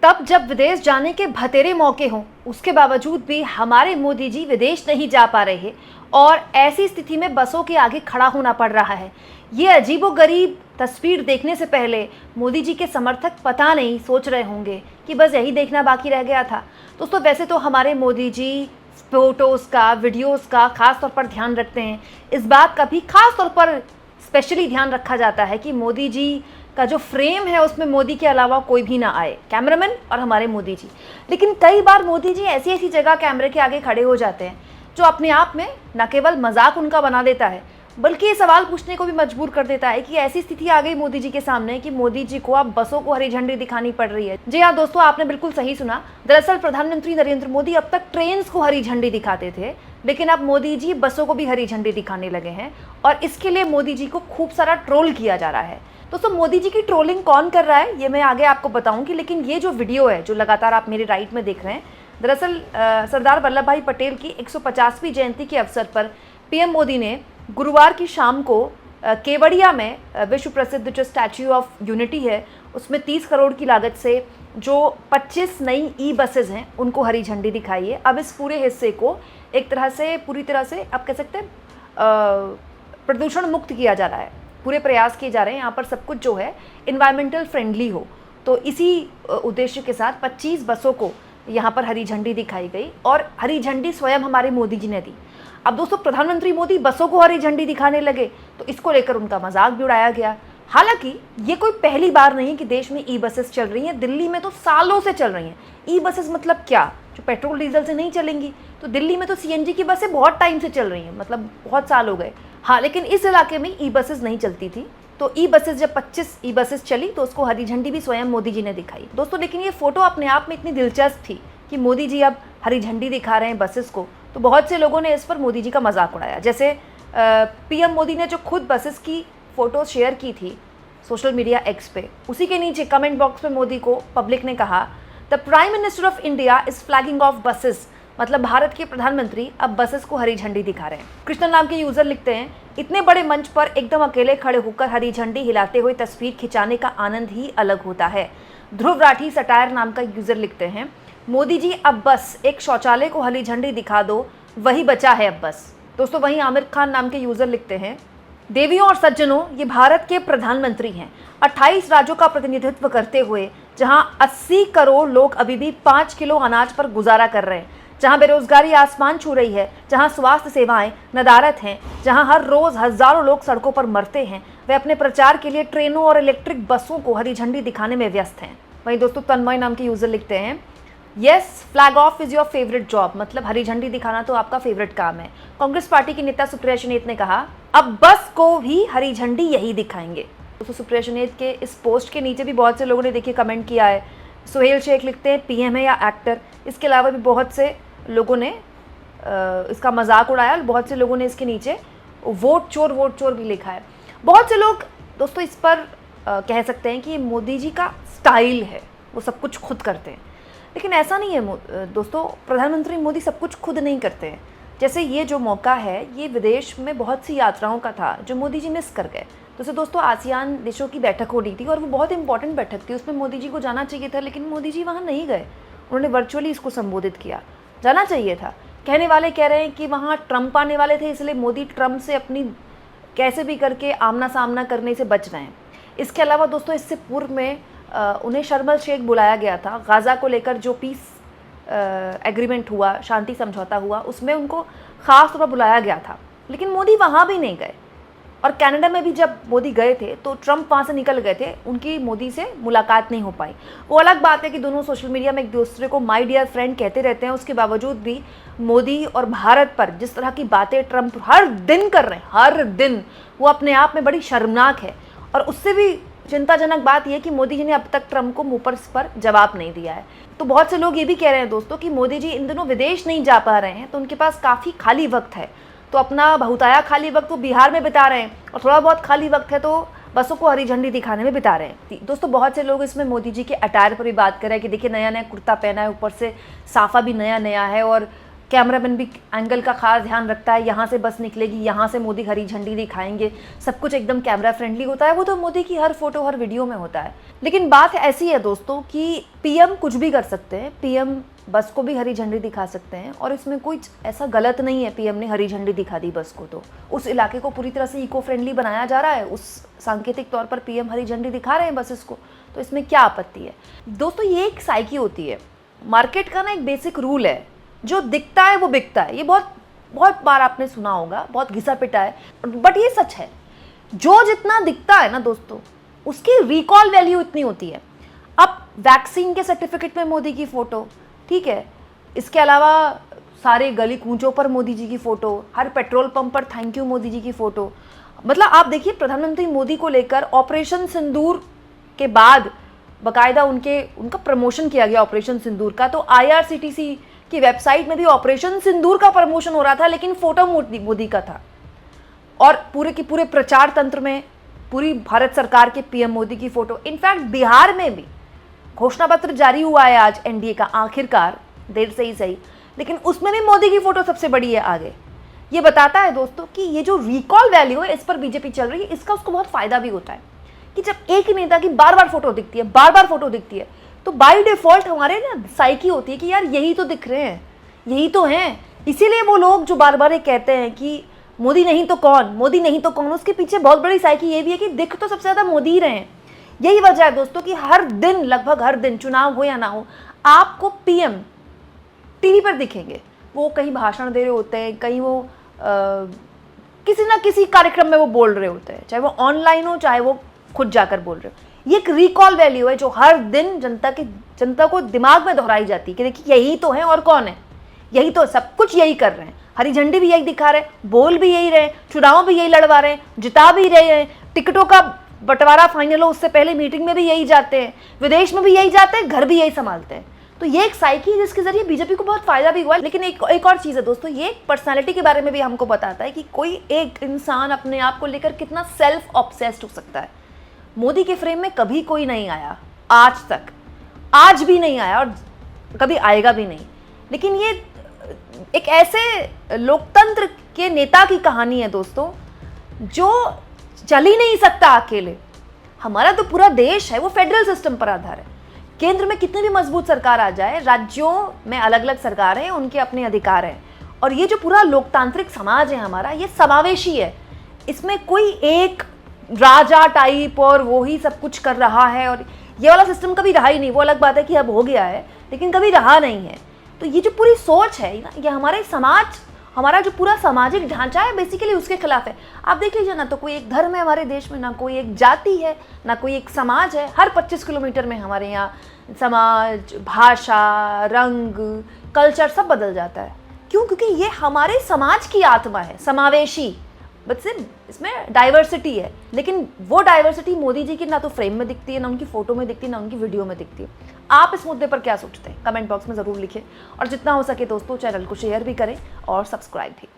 तब जब विदेश जाने के भतेरे मौके हों, उसके बावजूद भी हमारे मोदी जी विदेश नहीं जा पा रहे और ऐसी स्थिति में बसों के आगे खड़ा होना पड़ रहा है। ये अजीबोगरीब तस्वीर देखने से पहले मोदी जी के समर्थक पता नहीं सोच रहे होंगे कि बस यही देखना बाकी रह गया था। दोस्तों, वैसे तो हमारे मोदी जी फोटोज़ का, वीडियोज़ का खास तौर पर ध्यान रखते हैं। इस बात का भी खास तौर पर स्पेशली ध्यान रखा जाता है कि मोदी जी का जो फ्रेम है उसमें मोदी के अलावा कोई भी ना आए, कैमरामैन और हमारे मोदी जी। लेकिन कई बार मोदी जी ऐसी ऐसी जगह कैमरे के आगे खड़े हो जाते हैं जो अपने आप में न केवल मजाक उनका बना देता है, बल्कि ये सवाल पूछने को भी मजबूर कर देता है कि ऐसी स्थिति आ गई मोदी जी के सामने कि मोदी जी को अब बसों को हरी झंडी दिखानी पड़ रही है। जी हाँ दोस्तों, आपने बिल्कुल सही सुना। दरअसल प्रधानमंत्री नरेंद्र मोदी अब तक ट्रेन को हरी झंडी दिखाते थे, लेकिन अब मोदी जी बसों को भी हरी झंडी दिखाने लगे हैं और इसके लिए मोदी जी को खूब सारा ट्रोल किया जा रहा है। दोस्तों, मोदी जी की ट्रोलिंग कौन कर रहा है ये मैं आगे आपको बताऊंगी, लेकिन ये जो वीडियो है जो लगातार आप मेरे राइट में देख रहे हैं, दरअसल सरदार वल्लभ भाई पटेल की 150वीं जयंती के अवसर पर पीएम मोदी ने गुरुवार की शाम को केवड़िया में विश्व प्रसिद्ध जो स्टैच्यू ऑफ यूनिटी है उसमें 30 करोड़ की लागत से जो 25 नई ई बसेज हैं उनको हरी झंडी दिखाई है। अब इस पूरे हिस्से को एक तरह से पूरी तरह से आप कह सकते हैं प्रदूषण मुक्त किया जा रहा है। पूरे प्रयास किए जा रहे हैं यहाँ पर सब कुछ जो है इन्वायरमेंटल फ्रेंडली हो। तो इसी उद्देश्य के साथ 25 बसों को यहाँ पर हरी झंडी दिखाई गई और हरी झंडी स्वयं हमारे मोदी जी ने दी। अब दोस्तों, प्रधानमंत्री मोदी बसों को हरी झंडी दिखाने लगे तो इसको लेकर उनका मजाक भी उड़ाया गया। हालांकि ये कोई पहली बार नहीं कि देश में ई बसेस चल रही हैं। दिल्ली में तो सालों से चल रही हैं। ई बसेस मतलब क्या, जो पेट्रोल डीजल से नहीं चलेंगी। तो दिल्ली में तो सीएनजी की बसें बहुत टाइम से चल रही हैं, मतलब बहुत साल हो गए। हाँ, लेकिन इस इलाके में ई बसेस नहीं चलती थी। तो ई बसेस जब 25 ई बसेस चली तो उसको हरी झंडी भी स्वयं मोदी जी ने दिखाई। दोस्तों, लेकिन ये फोटो अपने आप में इतनी दिलचस्प थी कि मोदी जी अब हरी झंडी दिखा रहे हैं बसेस को, तो बहुत से लोगों ने इस पर मोदी जी का मजाक उड़ाया। जैसे पीएम मोदी ने जो खुद बसेस की फ़ोटो शेयर की थी सोशल मीडिया एक्स पे, उसी के नीचे कमेंट बॉक्स में मोदी को पब्लिक ने कहा, the prime minister of India is flagging of buses. मतलब भारत के प्रधानमंत्री अब बसेस को हरी झंडी दिखा रहे हैं। कृष्ण नाम के यूज़र लिखते हैं, इतने बड़े मंच पर एकदम अकेले खड़े होकर हरी झंडी हिलाते हुए तस्वीर खिंचाने का आनंद ही अलग होता है। ध्रुव राठी सटायर नाम का यूज़र लिखते हैं, मोदी जी अब बस एक शौचालय को हरी झंडी दिखा दो, वही बचा है अब बस। दोस्तों, वहीं आमिर खान नाम के यूज़र लिखते हैं, देवियों और सज्जनों, ये भारत के प्रधानमंत्री हैं। 28 राज्यों का प्रतिनिधित्व करते हुए जहां 80 करोड़ लोग अभी भी 5 किलो अनाज पर गुजारा कर रहे हैं, जहां बेरोजगारी आसमान छू रही है, जहां स्वास्थ्य सेवाएं नदारत हैं, जहां हर रोज हजारों लोग सड़कों पर मरते हैं, वे अपने प्रचार के लिए ट्रेनों और इलेक्ट्रिक बसों को हरी झंडी दिखाने में व्यस्त हैं। वहीं दोस्तों, तन्मय नाम के यूज़र लिखते हैं, yes, flag of is your favourite job. मतलब हरी झंडी दिखाना तो आपका फेवरेट काम है। कांग्रेस पार्टी की नेता सुप्रिया सुनीत ने कहा, अब बस को भी हरी झंडी यही दिखाएंगे। तो सुप्रिया सुनीत के इस पोस्ट के नीचे भी बहुत से लोगों ने देखिए कमेंट किया है। सुहेल शेख लिखते हैं, पीएम है या एक्टर। इसके अलावा भी बहुत से लोगों ने इसका मजाक उड़ाया। बहुत से लोगों ने इसके नीचे वोट चोर भी लिखा है। बहुत से लोग दोस्तों इस पर कह सकते हैं कि ये मोदी जी का स्टाइल है, वो सब कुछ खुद करते हैं। लेकिन ऐसा नहीं है दोस्तों, प्रधानमंत्री मोदी सब कुछ खुद नहीं करते हैं। जैसे ये जो मौका है, ये विदेश में बहुत सी यात्राओं का था जो मोदी जी मिस कर गए। जैसे दोस्तों, आसियान देशों की बैठक हो रही थी और वो बहुत इंपॉर्टेंट बैठक थी, उसमें मोदी जी को जाना चाहिए था, लेकिन मोदी जी वहाँ नहीं गए। उन्होंने वर्चुअली इसको संबोधित किया। जाना चाहिए था। कहने वाले कह रहे हैं कि वहाँ ट्रंप आने वाले थे, इसलिए मोदी ट्रंप से अपनी कैसे भी करके आमना सामना करने से बच रहे हैं। इसके अलावा दोस्तों, इससे पूर्व में उन्हें शर्म एल शेख बुलाया गया था। गाज़ा को लेकर जो पीस एग्रीमेंट हुआ, शांति समझौता हुआ, उसमें उनको ख़ास तौर पर बुलाया गया था, लेकिन मोदी वहाँ भी नहीं गए। और कनाडा में भी जब मोदी गए थे तो ट्रंप वहाँ से निकल गए थे, उनकी मोदी से मुलाकात नहीं हो पाई। वो अलग बात है कि दोनों सोशल मीडिया में एक दूसरे को माय डियर फ्रेंड कहते रहते हैं, उसके बावजूद भी मोदी और भारत पर जिस तरह की बातें ट्रंप हर दिन कर रहे हैं, हर दिन, वो अपने आप में बड़ी शर्मनाक है। और उससे भी चिंताजनक बात यह कि मोदी जी ने अब तक ट्रंप को मुंह पर इस पर जवाब नहीं दिया है। तो बहुत से लोग ये भी कह रहे हैं दोस्तों कि मोदी जी इन दिनों विदेश नहीं जा पा रहे हैं, तो उनके पास काफ़ी खाली वक्त है, तो अपना बहुताया खाली वक्त वो बिहार में बिता रहे हैं, और थोड़ा बहुत खाली वक्त है तो बसों को हरी झंडी दिखाने में बिता रहे हैं। दोस्तों, बहुत से लोग इसमें मोदी जी के अटायर पर भी बात कर रहे हैं कि देखिए नया नया कुर्ता पहना है, ऊपर से साफा भी नया नया है, और कैमरामैन भी एंगल का खास ध्यान रखता है, यहाँ से बस निकलेगी, यहाँ से मोदी हरी झंडी दिखाएंगे, सब कुछ एकदम कैमरा फ्रेंडली होता है। वो तो मोदी की हर फोटो हर वीडियो में होता है। लेकिन बात ऐसी है दोस्तों कि पीएम कुछ भी कर सकते हैं, पीएम बस को भी हरी झंडी दिखा सकते हैं और इसमें कोई ऐसा गलत नहीं है। पीएम ने हरी झंडी दिखा दी बस को, तो उस इलाके को पूरी तरह से इको फ्रेंडली बनाया जा रहा है, उस सांकेतिक तौर पर पीएम हरी झंडी दिखा रहे हैं बसेस को, तो इसमें क्या आपत्ति है दोस्तों। ये एक साइकी होती है, मार्केट का ना एक बेसिक रूल है, जो दिखता है वो बिकता है। ये बहुत बहुत बार आपने सुना होगा, बहुत घिसा पिटा है, बट ये सच है। जो जितना दिखता है ना दोस्तों, उसकी रिकॉल वैल्यू इतनी होती है। अब वैक्सीन के सर्टिफिकेट में मोदी की फ़ोटो, ठीक है, इसके अलावा सारे गली कूचों पर मोदी जी की फ़ोटो, हर पेट्रोल पंप पर थैंक यू मोदी जी की फ़ोटो। मतलब आप देखिए, प्रधानमंत्री मोदी को लेकर ऑपरेशन सिंदूर के बाद बाकायदा उनका प्रमोशन किया गया ऑपरेशन सिंदूर का। तो IRCTC की वेबसाइट में भी ऑपरेशन सिंदूर का प्रमोशन हो रहा था, लेकिन फोटो मोदी का था। और पूरे के पूरे प्रचार तंत्र में पूरी भारत सरकार के पीएम मोदी की फ़ोटो। इनफैक्ट बिहार में भी घोषणा पत्र जारी हुआ है आज एनडीए का, आखिरकार, देर से ही सही, लेकिन उसमें भी मोदी की फ़ोटो सबसे बड़ी है आगे। ये बताता है दोस्तों कि ये जो रिकॉल वैल्यू है, इस पर बीजेपी चल रही है, इसका उसको बहुत फ़ायदा भी होता है कि जब एक नेता की बार बार फोटो दिखती है, बार बार फोटो दिखती है, तो बाय डिफ़ॉल्ट हमारे ना साइकी होती है कि यार यही तो दिख रहे हैं, यही तो हैं। इसीलिए वो लोग जो बार बार ये कहते हैं कि मोदी नहीं तो कौन, मोदी नहीं तो कौन, उसके पीछे बहुत बड़ी साइकी ये भी है कि दिख तो सबसे ज़्यादा मोदी ही रहे हैं। यही वजह है दोस्तों कि हर दिन, लगभग हर दिन, चुनाव हो या ना हो, आपको पीएम टीवी पर दिखेंगे। वो कहीं भाषण दे रहे होते हैं, कहीं वो किसी ना किसी कार्यक्रम में वो बोल रहे होते हैं, चाहे वो ऑनलाइन हो, चाहे वो खुद जाकर बोल रहे हो। ये एक रिकॉल वैल्यू है जो हर दिन जनता को दिमाग में दोहराई जाती है कि देखिए यही तो है और कौन है, यही तो, सब कुछ यही कर रहे हैं, हरी झंडी भी यही दिखा रहे हैं, बोल भी यही रहे, चुनाव भी यही लड़वा रहे हैं, जिता भी रहे हैं, टिकटों का बंटवारा फाइनल हो उससे पहले मीटिंग में भी यही जाते हैं, विदेश में भी यही जाते हैं, घर भी यही संभालते हैं। तो ये एक साइकी है जिसके जरिए बीजेपी को बहुत फायदा भी हुआ है। लेकिन एक और चीज़ है दोस्तों, ये पर्सनालिटी के बारे में भी हमको बताता है कि कोई एक इंसान अपने आप को लेकर कितना सेल्फ ऑब्सेस्ड हो सकता है। मोदी के फ्रेम में कभी कोई नहीं आया आज तक, आज भी नहीं आया और कभी आएगा भी नहीं। लेकिन ये एक ऐसे लोकतंत्र के नेता की कहानी है दोस्तों, जो चल ही नहीं सकता अकेले। हमारा तो पूरा देश है वो फेडरल सिस्टम पर आधार है। केंद्र में कितनी भी मजबूत सरकार आ जाए, राज्यों में अलग अलग सरकारें हैं, उनके अपने अधिकार हैं। और ये जो पूरा लोकतांत्रिक समाज है हमारा, ये समावेशी है। इसमें कोई एक राजा टाइप और वो ही सब कुछ कर रहा है, और ये वाला सिस्टम कभी रहा ही नहीं। वो अलग बात है कि अब हो गया है, लेकिन कभी रहा नहीं है। तो ये जो पूरी सोच है ना, ये हमारे समाज, हमारा जो पूरा सामाजिक ढांचा है, बेसिकली उसके खिलाफ है। आप देख लीजिए ना, तो कोई एक धर्म है हमारे देश में, ना कोई एक जाति है, ना कोई एक समाज है। हर 25 किलोमीटर में हमारे यहाँ समाज, भाषा, रंग, कल्चर सब बदल जाता है। क्यों? क्योंकि ये हमारे समाज की आत्मा है, समावेशी। बस इसमें डाइवर्सिटी है, लेकिन वो डाइवर्सिटी मोदी जी की ना तो फ्रेम में दिखती है, ना उनकी फ़ोटो में दिखती है, ना उनकी वीडियो में दिखती है। आप इस मुद्दे पर क्या सोचते हैं? कमेंट बॉक्स में ज़रूर लिखें, और जितना हो सके दोस्तों चैनल को शेयर भी करें और सब्सक्राइब भी।